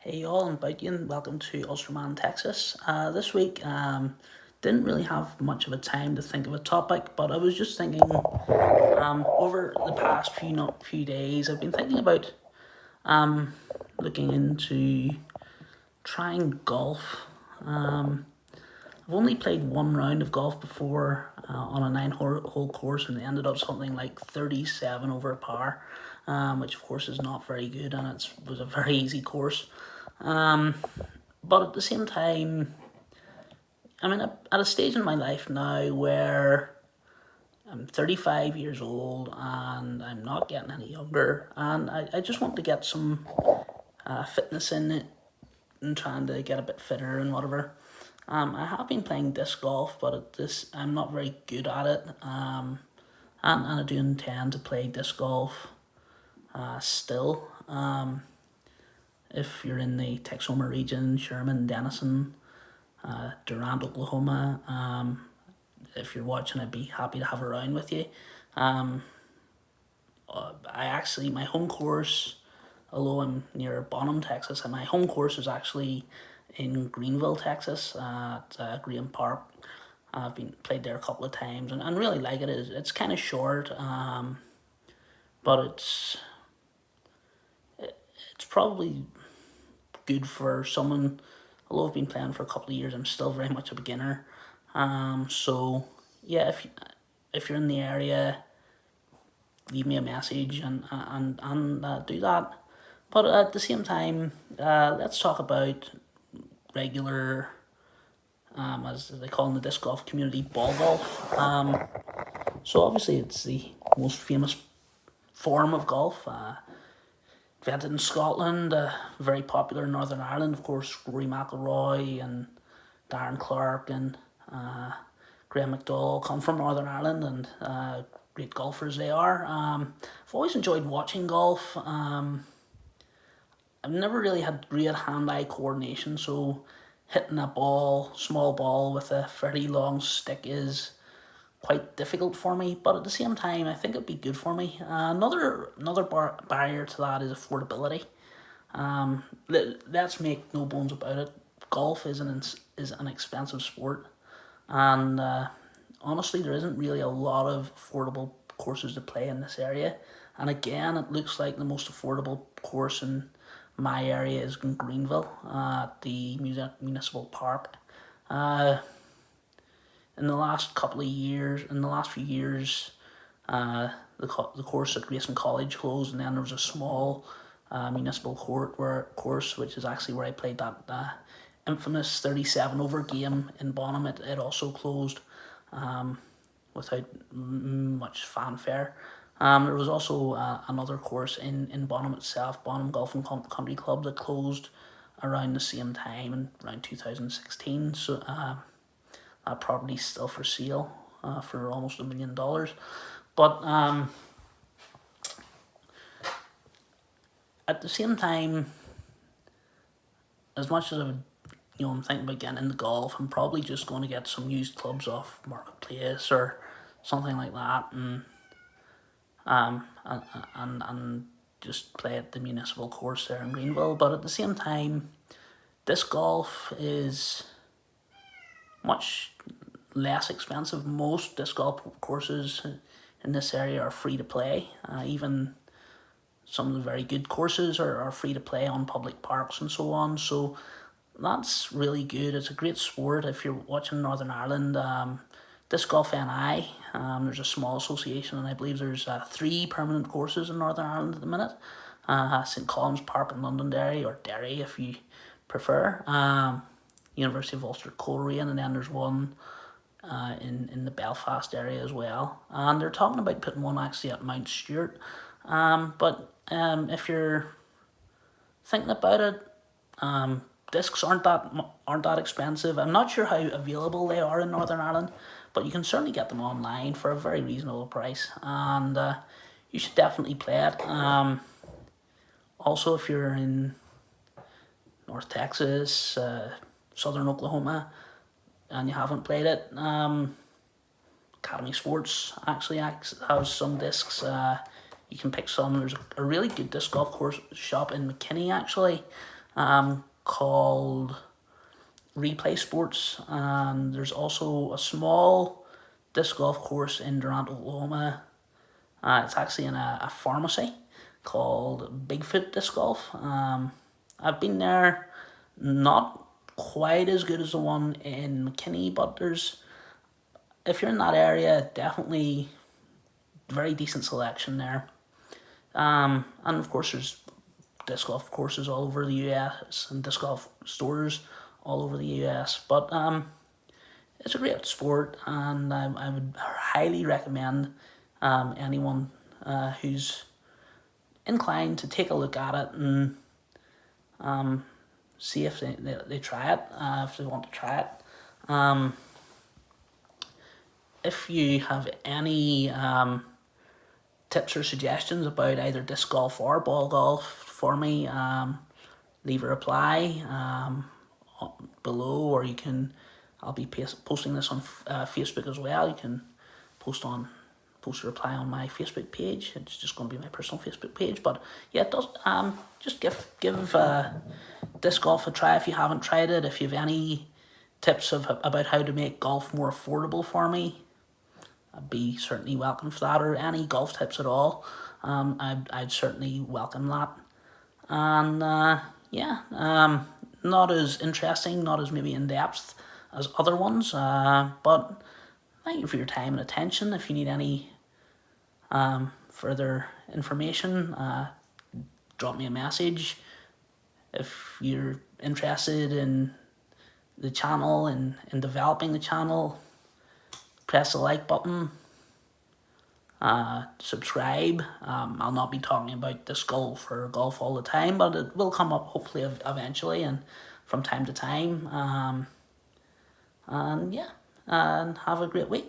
Hey y'all, I'm Boudie and welcome to Ulsterman, Texas. This week, didn't really have much of a time to think of a topic, but I was just thinking, over the past few days, I've been thinking about looking into trying golf. I've only played one round of golf before on a nine hole course, and it ended up something like 37 over par, which of course is not very good, and it was a very easy course. But at the same time, I'm at a stage in my life now where I'm 35 years old and I'm not getting any younger, and I just want to get some fitness in it and trying to get a bit fitter and whatever. I have been playing disc golf, but I'm not very good at it. And I do intend to play disc golf still. If you're in the Texoma region, Sherman, Denison, Durant, Oklahoma, if you're watching, I'd be happy to have a round with you. My home course, although I'm near Bonham, Texas, and my home course is actually in Greenville, Texas, at Graham Park. I've been played there a couple of times and really like it. It's kind of short, but it's probably good for someone. Although I've been playing for a couple of years, I'm still very much a beginner. So yeah, if you're in the area, leave me a message and do that. But at the same time, let's talk about regular, as they call in the disc golf community, ball golf. So obviously it's the most famous form of golf. Invented in Scotland, very popular in Northern Ireland. Of course, Rory McIlroy and Darren Clarke and Graham McDowell come from Northern Ireland, and great golfers they are. I've always enjoyed watching golf. I've never really had great hand-eye coordination, so hitting a small ball with a fairly long stick is quite difficult for me. But at the same time, I think it'd be good for me. Another barrier to that is affordability. Let's make no bones about it. Golf is an expensive sport, and honestly, there isn't really a lot of affordable courses to play in this area. And again, it looks like the most affordable course in my area is in Greenville, at the municipal park. Uh, in the last few years, the course at Grayson College closed, and then there was a small municipal course, which is actually where I played that infamous 37 over game in Bonham. It also closed without much fanfare. There was also another course in Bonham itself, Bonham Golf and Country Club, that closed around the same time, in around 2016. So that property's still for sale for almost $1 million. But at the same time, as much as I'm thinking about getting into golf, I'm probably just going to get some used clubs off Marketplace or something like that, and just play at the municipal course there in Greenville. But at the same time, disc golf is much less expensive. Most disc golf courses in this area are free to play. Even some of the very good courses are free to play on public parks and so on. So that's really good. It's a great sport if you're watching Northern Ireland. Disc Golf NI, there's a small association, and I believe there's 3 permanent courses in Northern Ireland at the minute. St Colum's Park in Londonderry, or Derry if you prefer. University of Ulster Coleraine, and then there's one in the Belfast area as well. And they're talking about putting one actually at Mount Stewart. But if you're thinking about it, discs aren't that expensive. I'm not sure how available they are in Northern Ireland, but you can certainly get them online for a very reasonable price, and you should definitely play it. Also, if you're in North Texas, Southern Oklahoma, and you haven't played it, Academy Sports actually has some discs. You can pick some. There's a really good disc golf course shop in McKinney actually. called Replay Sports, and there's also a small disc golf course in Durant, Oklahoma. It's actually in a pharmacy called Bigfoot Disc Golf. I've been there, not quite as good as the one in McKinney, but if you're in that area, definitely very decent selection there. And of course, there's disc golf courses all over the US and disc golf stores all over the US. But it's a great sport, and I would highly recommend anyone who's inclined to take a look at it and see if they try it, if they want to try it. If you have any tips or suggestions about either disc golf or ball golf for me, leave a reply below, or I'll be posting this on Facebook as well. You can post a reply on my Facebook page. It's just going to be my personal Facebook page, but yeah, it does. Just give disc golf a try if you haven't tried it. If you have any tips about how to make golf more affordable for me, I'd be certainly welcome for that, or any golf tips at all. I'd certainly welcome that. And not as interesting, not as maybe in depth as other ones, but thank you for your time and attention. If you need any further information, drop me a message. If you're interested in the channel and in developing the channel, press the like button, subscribe. I'll not be talking about disc golf or golf all the time, but it will come up hopefully eventually and from time to time. And yeah, and have a great week.